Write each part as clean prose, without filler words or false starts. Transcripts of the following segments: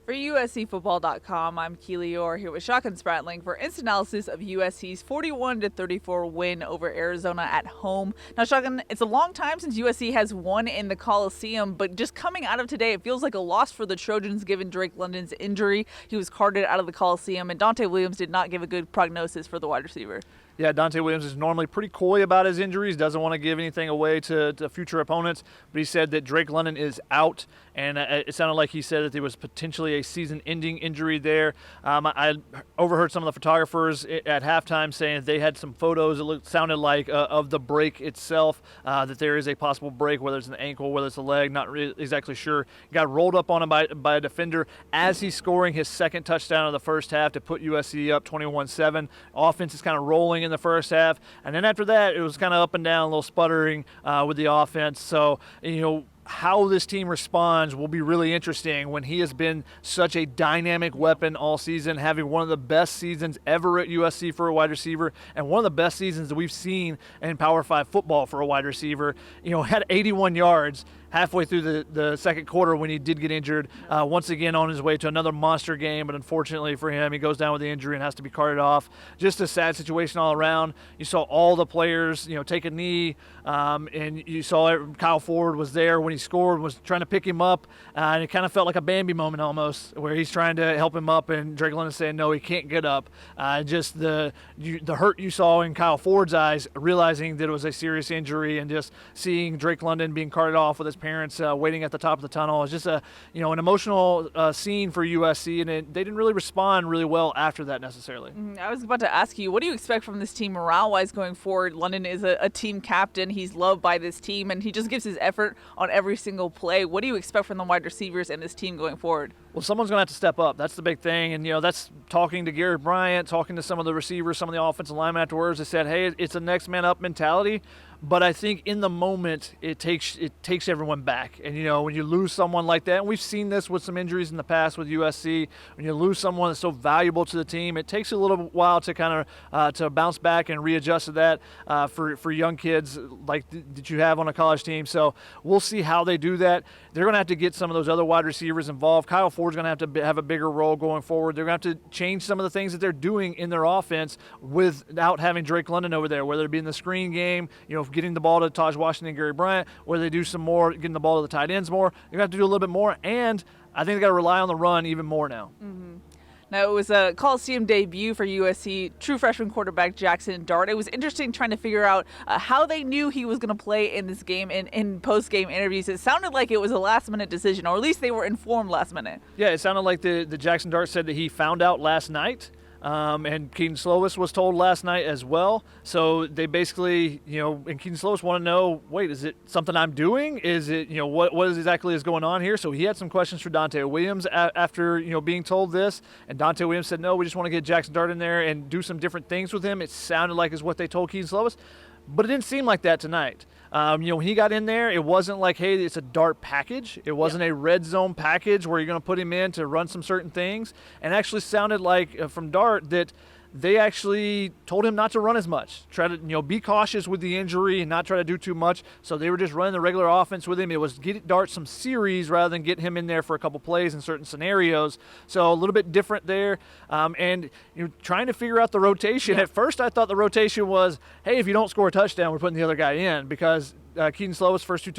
For USCFootball.com, I'm Keely Eure here with Shotgun Spratling for instant analysis of USC's 41-34 win over Arizona at home. Now, Shotgun, it's a long time since USC has won in the Coliseum, but just coming out of today, it feels like a loss for the Trojans given Drake London's injury. He was carted out of the Coliseum, and Dante Williams did not give a good prognosis for the wide receiver. Yeah, Dante Williams is normally pretty coy about his injuries, doesn't want to give anything away to future opponents, but he said that Drake London is out, and it sounded like he said that there was potentially a season-ending injury there. I overheard some of the photographers at halftime saying that they had some photos, sounded like, of the break itself, that there is a possible break, whether it's an ankle, whether it's a leg, not really exactly sure. Got rolled up on him by a defender as he's scoring his second touchdown of the first half to put USC up 21-7. Offense is kind of rolling in the first half, and then after that it was kind of up and down, a little sputtering with the offense. So, how this team responds will be really interesting when he has been such a dynamic weapon all season, having one of the best seasons ever at USC for a wide receiver and one of the best seasons that we've seen in Power 5 football for a wide receiver. Had 81 yards halfway through the second quarter when he did get injured, once again on his way to another monster game, but unfortunately for him, he goes down with the injury and has to be carted off. Just a sad situation all around. You saw all the players, take a knee, and you saw Kyle Ford was there when he scored, was trying to pick him up, and it kind of felt like a Bambi moment almost, where he's trying to help him up, and Drake London saying, no, he can't get up. Just the hurt you saw in Kyle Ford's eyes, realizing that it was a serious injury, and just seeing Drake London being carted off with his parents waiting at the top of the tunnel. It's just an emotional scene for USC, and they didn't really respond really well after that necessarily. I was about to ask you, what do you expect from this team morale-wise going forward? London is a team captain. He's loved by this team, and he just gives his effort on every single play. What do you expect from the wide receivers and this team going forward? Well, someone's going to have to step up. That's the big thing. And, that's talking to Garrett Bryant, talking to some of the receivers, some of the offensive linemen afterwards. They said, hey, it's a next man up mentality. But I think in the moment, it takes everyone back. And, when you lose someone like that, and we've seen this with some injuries in the past with USC, when you lose someone that's so valuable to the team, it takes a little while to kind of to bounce back and readjust to that for young kids like that you have on a college team. So we'll see how they do that. They're going to have to get some of those other wide receivers involved. Kyle Ford's going to have a bigger role going forward. They're going to have to change some of the things that they're doing in their offense without having Drake London over there, whether it be in the screen game, getting the ball to Taj Washington and Gary Bryant, where they do some more, getting the ball to the tight ends more. They're going to have to do a little bit more, and I think they got to rely on the run even more now. Now, it was a Coliseum debut for USC, true freshman quarterback Jackson Dart. It was interesting trying to figure out how they knew he was going to play in this game in post-game interviews. It sounded like it was a last-minute decision, or at least they were informed last minute. Yeah, it sounded like the Jackson Dart said that he found out last night. And Keaton Slovis was told last night as well. So they basically, and Keaton Slovis want to know, wait, is it something I'm doing? Is it, what exactly is going on here? So he had some questions for Dante Williams after, being told this. And Dante Williams said, no, we just want to get Jackson Dart in there and do some different things with him. It sounded like is what they told Keaton Slovis. But it didn't seem like that tonight. When he got in there, it wasn't like, hey, it's a Dart package. It wasn't a red zone package where you're going to put him in to run some certain things. And actually sounded like from Dart that they actually told him not to run as much. Try to, be cautious with the injury and not try to do too much. So they were just running the regular offense with him. It was get Dart some series rather than get him in there for a couple plays in certain scenarios. So a little bit different there. And trying to figure out the rotation. At first I thought the rotation was, hey, if you don't score a touchdown, we're putting the other guy in, because Keaton Slovis first two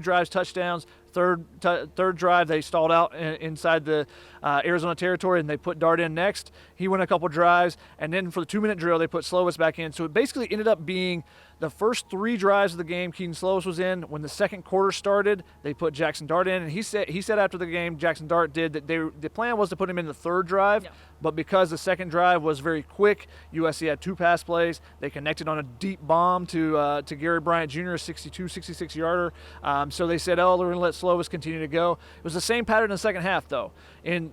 drives touchdowns. Third drive, they stalled out inside the Arizona territory, and they put Dart in next. He went a couple drives, and then for the 2-minute drill, they put Slovis back in. So it basically ended up being the first 3 drives of the game, Keaton Slovis was in. When the second quarter started, they put Jackson Dart in, and he said after the game, Jackson Dart did, that the plan was to put him in the third drive, but because the second drive was very quick, USC had 2 pass plays. They connected on a deep bomb to Gary Bryant Jr., a 66-yarder. So they said, oh, we're going to let Slovis continue to go. It was the same pattern in the second half, though. And,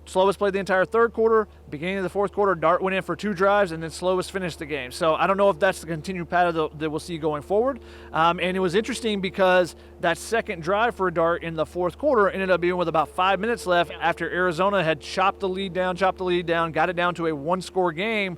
Slovis played the entire third quarter. Beginning of the fourth quarter, Dart went in for 2 drives, and then Slovis finished the game. So I don't know if that's the continued pattern that we'll see going forward. And it was interesting because that second drive for Dart in the fourth quarter ended up being with about 5 minutes left after Arizona had chopped the lead down, got it down to a 1-score game.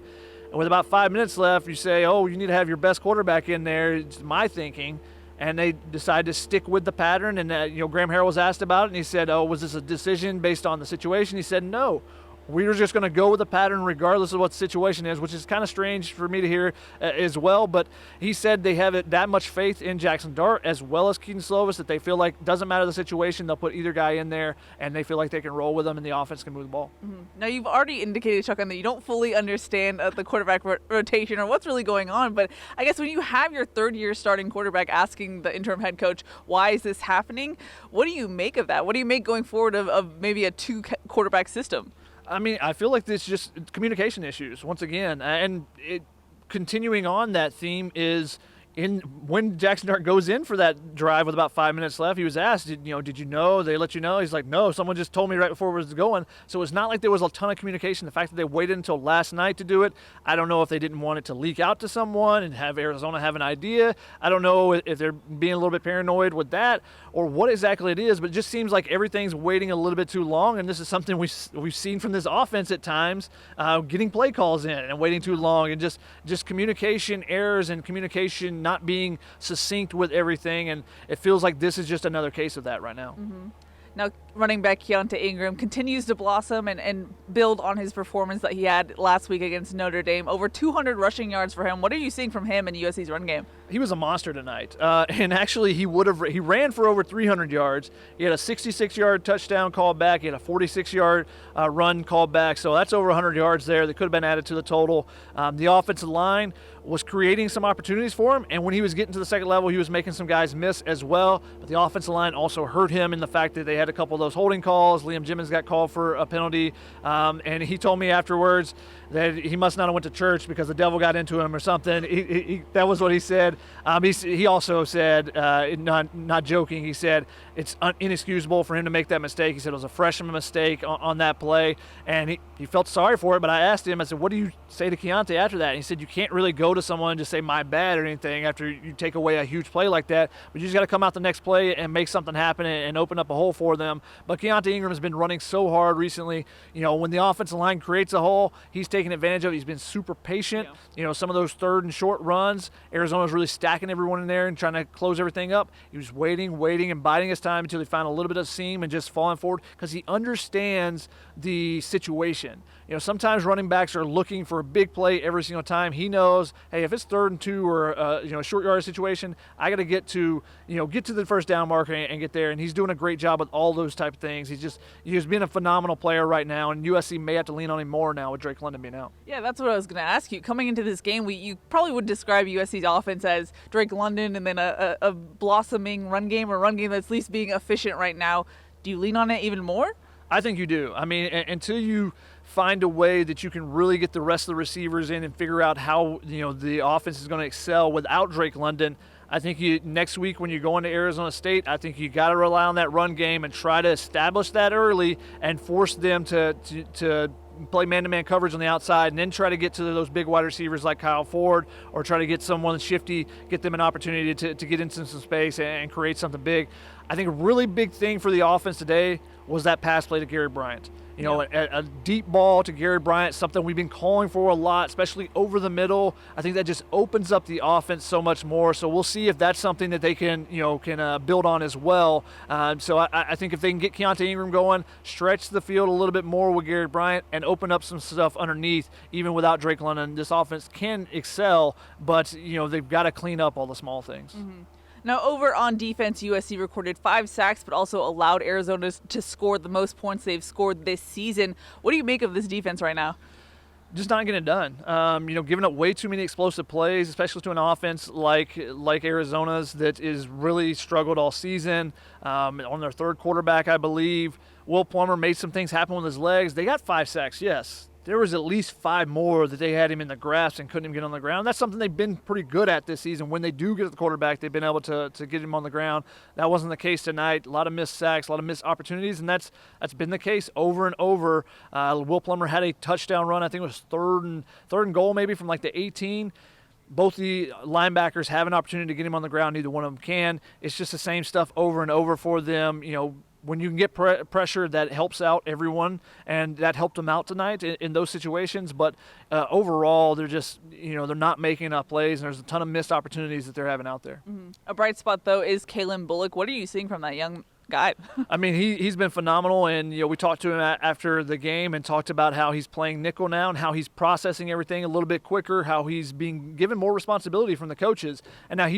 And with about 5 minutes left, you say, oh, you need to have your best quarterback in there. It's my thinking. and they decided to stick with the pattern. And Graham Harrell was asked about it, and he said, "Oh, was this a decision based on the situation?" He said, "No. We were just going to go with the pattern regardless of what the situation is," which is kind of strange for me to hear as well. But he said they have that much faith in Jackson Dart as well as Keaton Slovis that they feel like doesn't matter the situation, they'll put either guy in there, and they feel like they can roll with them and the offense can move the ball. Mm-hmm. Now, you've already indicated, Chuck, that you don't fully understand the quarterback rotation or what's really going on. But I guess when you have your third-year starting quarterback asking the interim head coach, why is this happening? What do you make of that? What do you make going forward of maybe a two-quarterback system? I mean, I feel like this just communication issues once again, and continuing on that theme is when Jackson Dart goes in for that drive with about 5 minutes left, he was asked, did you know? They let you know? He's like, no, someone just told me right before it was going. So it's not like there was a ton of communication. The fact that they waited until last night to do it, I don't know if they didn't want it to leak out to someone and have Arizona have an idea. I don't know if they're being a little bit paranoid with that or what exactly it is, but it just seems like everything's waiting a little bit too long, and this is something we've seen from this offense at times, getting play calls in and waiting too long, and just communication errors and communication not being succinct with everything, and it feels like this is just another case of that right now. Mm-hmm. Now, running back Keonta Ingram continues to blossom and build on his performance that he had last week against Notre Dame. Over 200 rushing yards for him. What are you seeing from him in USC's run game? He was a monster tonight, and actually he ran for over 300 yards. He had a 66-yard touchdown called back. He had a 46-yard run called back, so that's over 100 yards there that could have been added to the total. The offensive line was creating some opportunities for him, and when he was getting to the second level, he was making some guys miss as well. But the offensive line also hurt him in the fact that they had a couple of those holding calls. Liam Jimmons got called for a penalty, and he told me afterwards that he must not have went to church because the devil got into him or something. That was what he said. He also said, not joking, he said it's inexcusable for him to make that mistake. He said it was a freshman mistake on that play, and he felt sorry for it. But I asked him, I said, what do you say to Keonta after that? And he said, you can't really go to someone and just say my bad or anything after you take away a huge play like that, but you just got to come out the next play and make something happen and open up a hole for them. But Keonta Ingram has been running so hard recently. When the offensive line creates a hole, he's taking advantage of it. He's been super patient. Yeah. Some of those third and short runs, Arizona's really stacking everyone in there and trying to close everything up. He was waiting and biding his time until he found a little bit of seam and just falling forward because he understands the situation. Sometimes running backs are looking for a big play every single time. He knows, hey, if it's 3rd and 2 or a short yard situation, I got to get to the first down marker and get there. And he's doing a great job with all those type of things. He's been a phenomenal player right now, and USC may have to lean on him more now with Drake London being out. Yeah, that's what I was going to ask you. Coming into this game, you probably would describe USC's offense as Drake London and then a blossoming run game, or run game that's at least being efficient right now. Do you lean on it even more? I think you do. I mean, until you find a way that you can really get the rest of the receivers in and figure out how the offense is going to excel without Drake London, I think next week when you go into Arizona State, I think you got to rely on that run game and try to establish that early and force them to play man-to-man coverage on the outside, and then try to get to those big wide receivers like Kyle Ford, or try to get someone shifty, get them an opportunity to get into some space and create something big. I think a really big thing for the offense today was that pass play to Gary Bryant. A deep ball to Gary Bryant, something we've been calling for a lot, especially over the middle. I think that just opens up the offense so much more. So we'll see if that's something that they can build on as well. So I think if they can get Keonta Ingram going, stretch the field a little bit more with Gary Bryant, and open up some stuff underneath, even without Drake London, this offense can excel. But they've got to clean up all the small things. Mm-hmm. Now, over on defense, USC recorded 5 sacks, but also allowed Arizona to score the most points they've scored this season. What do you make of this defense right now? Just not getting it done. Giving up way too many explosive plays, especially to an offense like Arizona's that is really struggled all season. On their third quarterback, I believe, Will Plummer made some things happen with his legs. They got 5 sacks, yes. There was at least 5 more that they had him in the grasp and couldn't even get on the ground. That's something they've been pretty good at this season. When they do get at the quarterback, they've been able to get him on the ground. That wasn't the case tonight. A lot of missed sacks, a lot of missed opportunities, and that's been the case over and over. Will Plummer had a touchdown run. I think it was third and goal maybe from like the 18. Both the linebackers have an opportunity to get him on the ground. Neither one of them can. It's just the same stuff over and over for them. when you can get pressure, that helps out everyone, and that helped them out tonight in those situations. But overall, they're just, they're not making enough plays, and there's a ton of missed opportunities that they're having out there. Mm-hmm. A bright spot, though, is Calen Bullock. What are you seeing from that young guy? I mean, he's been phenomenal, and we talked to him after the game and talked about how he's playing nickel now and how he's processing everything a little bit quicker, how he's being given more responsibility from the coaches, and now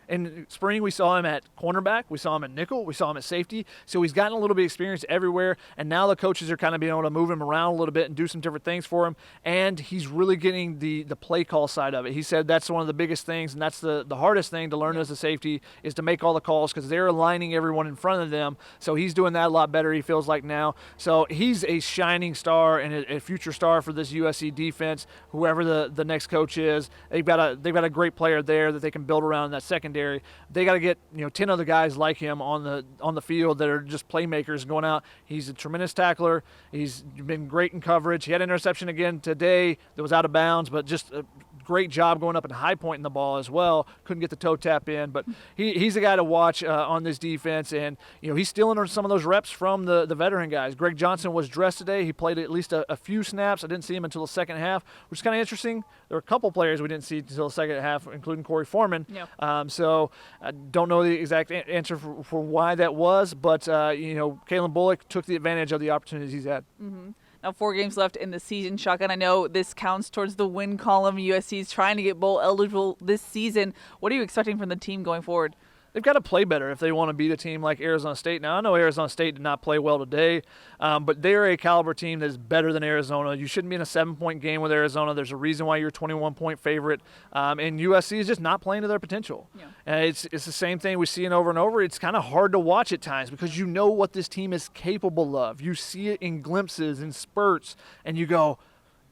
in spring, we saw him at cornerback, we saw him at nickel, we saw him at safety. So he's gotten a little bit of experience everywhere, and now the coaches are kind of being able to move him around a little bit and do some different things for him. And he's really getting the play call side of it. He said that's one of the biggest things, and that's the hardest thing to learn as a safety, is to make all the calls, because they're aligning everyone in front of them. So he's doing that a lot better, he feels like now. So he's a shining star and a future star for this USC defense, whoever the next coach is. They've got a great player there that they can build around in that secondary. They got to get 10 other guys like him on the field that are just playmakers going out. He's a tremendous tackler. He's been great in coverage. He had an interception again today that was out of bounds, but just a great job going up and high pointing the ball as well. Couldn't get the toe tap in, but he's a guy to watch on this defense, and he's stealing some of those reps from the veteran guys. Greg Johnson was dressed today. He played at least a few snaps. I didn't see him until the second half, which is kind of interesting. There were a couple players we didn't see until the second half, including Corey Foreman. Yep. So I don't know the exact answer for why that was, but Calen Bullock took the advantage of the opportunities he's had. Mm-hmm. Now 4 games left in the season, Shotgun. I know this counts towards the win column. USC is trying to get bowl eligible this season. What are you expecting from the team going forward? They've got to play better if they want to beat a team like Arizona State. Now, I know Arizona State did not play well today, but they're a caliber team that is better than Arizona. You shouldn't be in a 7-point game with Arizona. There's a reason why you're a 21-point favorite, and USC is just not playing to their potential. Yeah. It's the same thing we see over and over. It's kind of hard to watch at times because you know what this team is capable of. You see it in glimpses, in spurts, and you go,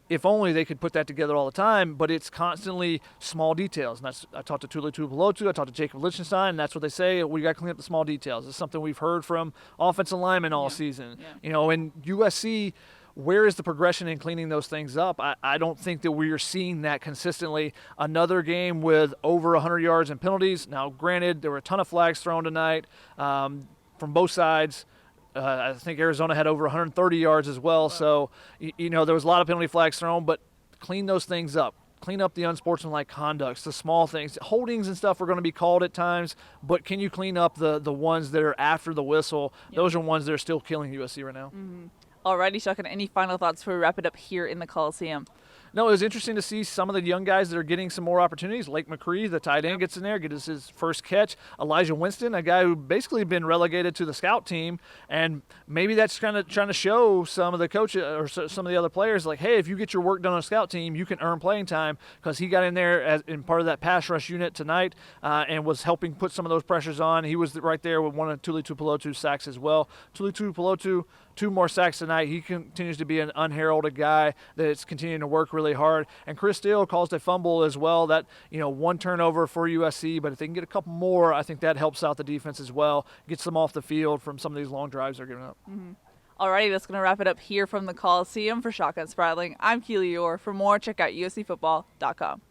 if only they could put that together all the time, but it's constantly small details. And I talked to Tuli Tuipulotu, I talked to Jacob Lichtenstein, and that's what they say, we got to clean up the small details. It's something we've heard from offensive linemen all season. Yeah. In USC, where is the progression in cleaning those things up? I don't think that we are seeing that consistently. Another game with over 100 yards and penalties. Now, granted, there were a ton of flags thrown tonight from both sides. I think Arizona had over 130 yards as well. Wow. So, there was a lot of penalty flags thrown, but clean those things up. Clean up the unsportsmanlike conducts, the small things. Holdings and stuff are going to be called at times, but can you clean up the ones that are after the whistle? Yep. Those are ones that are still killing USC right now. Mm-hmm. Alrighty, Shotgun, any final thoughts before we wrap it up here in the Coliseum? No, it was interesting to see some of the young guys that are getting some more opportunities. Lake McCree, the tight end, gets in there, gets his first catch. Elijah Winston, a guy who basically been relegated to the scout team, and maybe that's kind of trying to show some of the coaches or some of the other players, like, hey, if you get your work done on a scout team, you can earn playing time, because he got in there as in part of that pass rush unit tonight and was helping put some of those pressures on. He was right there with one of Tuli Tuipulotu's sacks as well. Tuli Tuipulotu, 2 more sacks tonight. He continues to be an unheralded guy that's continuing to work really hard. And Chris Steele caused a fumble as well. That, 1 turnover for USC, but if they can get a couple more, I think that helps out the defense as well. Gets them off the field from some of these long drives they're giving up. Mm-hmm. Alrighty, that's going to wrap it up here from the Coliseum. For Shotgun Spratling, I'm Keely Eure. For more, check out USCfootball.com.